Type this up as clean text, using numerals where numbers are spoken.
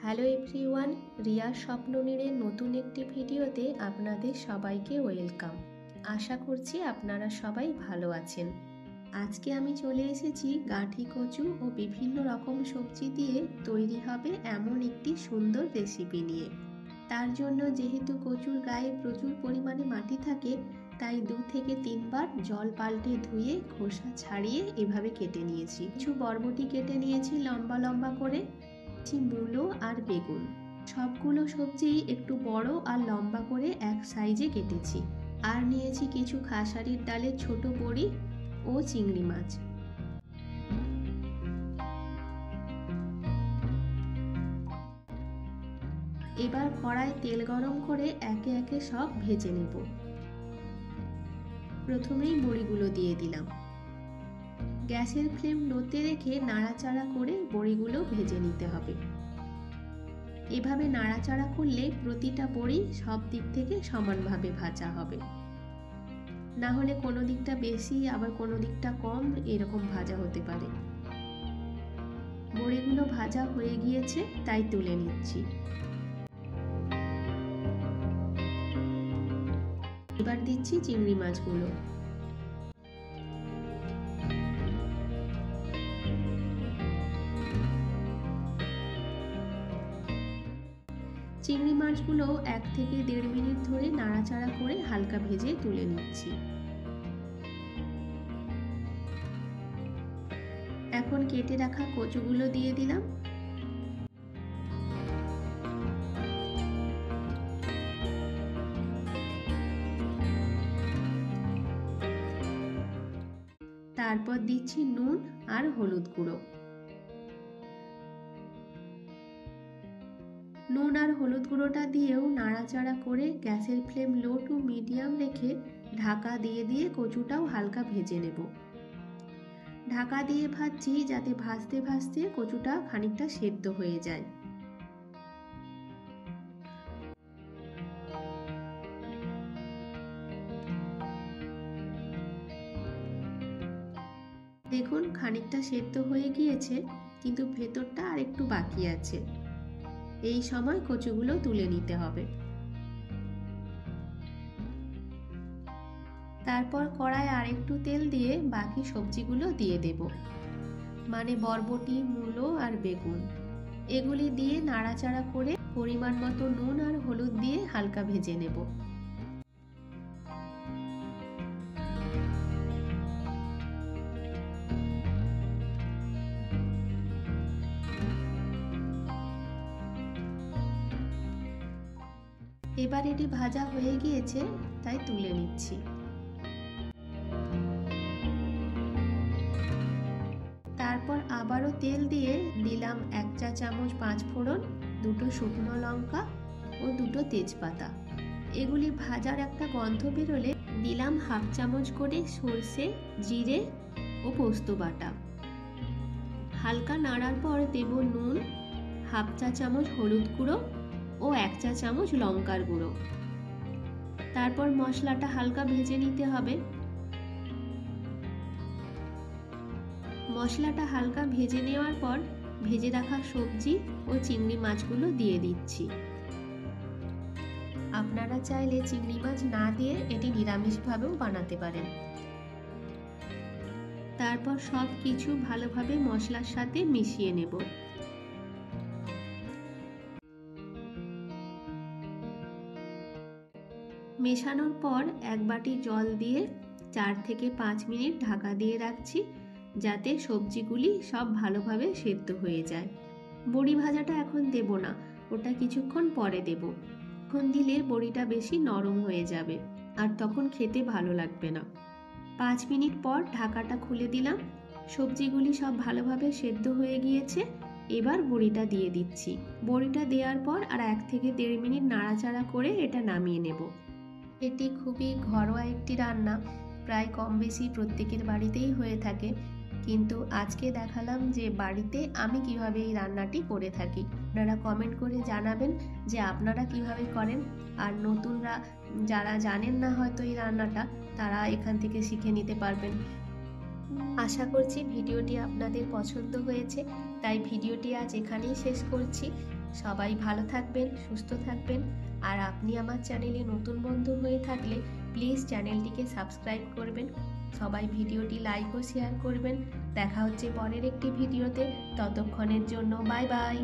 Hello everyone, রিয়ার স্বপ্ননীড়ের নতুন একটি ভিডিওতে আপনাদের সবাইকে ওয়েলকাম। আশা করছি আপনারা সবাই ভালো আছেন। আজকে আমি চলে এসেছি গাঁঠি কচু ও বিভিন্ন রকম সবজি দিয়ে তৈরি হবে এমন একটি সুন্দর রেসিপি নিয়ে। তার জন্য যেহেতু কচুর গায়ে প্রচুর পরিমাণে মাটি থাকে, তাই 2 থেকে 3 বার জল পাল্টে ধুয়ে খোসা ছাড়িয়ে এভাবে কেটে নিয়েছি। কিছু বরবটি কেটে নিয়েছি লম্বা লম্বা করে, মূলো আর বেগুন, সবগুলো সবজি একটু বড় আর লম্বা করে এক সাইজে কেটেছি। আর নিয়েছি কিছু খাসারির ডালের ছোট বড়ি ও চিংড়ি মাছ। এবার কড়ায় তেল গরম করে একে একে সব ভেজে নেব। প্রথমেই বড়িগুলো দিয়ে দিলাম। গ্যাসের ফ্লেম লোতে রেখে নাড়াচাড়া করে বড়িগুলো ভেজে নিতে হবে। এভাবে নাড়াচাড়া করলে প্রতিটা বড়ি সব দিক থেকে সমানভাবে ভাজা হবে, না হলে কোনো দিকটা বেশি আবার কোনো দিকটা কম এরকম ভাজা হতে পারে। বড়িগুলো ভাজা হয়ে গিয়েছে, তাই তুলে নিচ্ছি। এবার দিচ্ছি চিংড়ি মাছগুলো। চিংড়ি মাছগুলো 1 থেকে 1.5 মিনিট ধরে নাড়াচাড়া করে হালকা ভেজে তুলে নিচ্ছি। এখন কেটে রাখা কচুগুলো দিয়ে দিলাম। তারপর দিচ্ছি নুন আর হলুদ গুঁড়ো। নুন আর হলুদ গুঁড়োটা দিয়েও নাড়াচাড়া করে গ্যাসের ফ্লেম লো টু মিডিয়াম রেখে ঢাকা দিয়ে দিয়ে কচুটাও হালকা ভেজে নেব। ঢাকা দিয়ে ভাজছি যাতে ভাজতে ভাজতে কচুটা খানিকটা সেদ্ধ হয়ে যায়। দেখুন খানিকটা সেদ্ধ হয়ে গিয়েছে, কিন্তু ভেতরটা আর একটু বাকি আছে। এই সময় কচুগুলো তুলে নিতে হবে। তারপর কড়ায় আরেকটু তেল দিয়ে বাকি সবজিগুলো দিয়ে দেব, মানে বরবটি, মূলো আর বেগুন। এগুলি দিয়ে নাড়াচাড়া করে পরিমাণ মতো নুন আর হলুদ দিয়ে হালকা ভেজে নেব। এবার এটি ভাজা হয়ে গিয়েছে, তাই তুলে নিচ্ছি। তারপর আবারও তেল দিয়ে দিলাম 1 চা চামচ 5 ফোড়ন, 2টো শুকনো লঙ্কা ও 2টো তেজপাতা। এগুলি ভাজার একটা গন্ধ বেরোলে দিলাম 1/2 চামচ করে সরষে, জিরে ও পোস্ত বাটা। হালকা নাড়ার পর দেব নুন, 1/2 চা চামচ হলুদ গুঁড়ো ও 1 চা চামচ লঙ্কার গুঁড়ো। তারপর মশলাটা হালকা ভেজে নিতে হবে। মশলাটা হালকা ভেজে নেওয়ার পর ভেজে রাখা সবজি ও চিংড়ি মাছগুলো দিয়ে দিচ্ছি। আপনারা চাইলে চিংড়ি মাছ না দিয়ে এটি নিরামিষভাবেও বানাতে পারেন। তারপর সব কিছু ভালোভাবে মশলার সাথে মিশিয়ে নেব। মেশানোর পর 1 বাটি জল দিয়ে 4 থেকে 5 মিনিট ঢাকা দিয়ে রাখছি, যাতে সবজিগুলি সব ভালোভাবে সেদ্ধ হয়ে যায়। বড়ি ভাজাটা এখন দেব না, ওটা কিছুক্ষণ পরে দেব। এখন দিলে বড়িটা বেশি নরম হয়ে যাবে আর তখন খেতে ভালো লাগবে না। 5 মিনিট পর ঢাকাটা খুলে দিলাম। সবজিগুলি সব ভালোভাবে সেদ্ধ হয়ে গিয়েছে। এবার বড়িটা দিয়ে দিচ্ছি। বড়িটা দেওয়ার পর আর 1 থেকে 1.5 মিনিট নাড়াচাড়া করে এটা নামিয়ে নেব। এটি খুবই ঘরোয়া একটি রান্না, প্রায় কম বেশি প্রত্যেকের বাড়িতেই হয়ে থাকে, কিন্তু আজকে দেখালাম যে বাড়িতে আমি কিভাবে এই রান্নাটি করে থাকি। আপনারা কমেন্ট করে জানাবেন যে আপনারা কিভাবে করেন, আর নতুনরা যারা জানেন না হয়তো এই রান্নাটা, তারা এখান থেকে শিখে নিতে পারবেন। আশা করছি ভিডিওটি আপনাদের পছন্দ হয়েছে, তাই ভিডিওটি আজ এখানেই শেষ করছি। সবাই ভালো থাকবেন, সুস্থ থাকবেন। আর আপনি আমার চ্যানেলে নতুন বন্ধু হয়ে থাকলে প্লিজ চ্যানেলটিকে সাবস্ক্রাইব করবেন। সবাই ভিডিওটি লাইক ও শেয়ার করবেন। দেখা হচ্ছে পরের একটি ভিডিওতে। ততক্ষণের জন্য বাই বাই।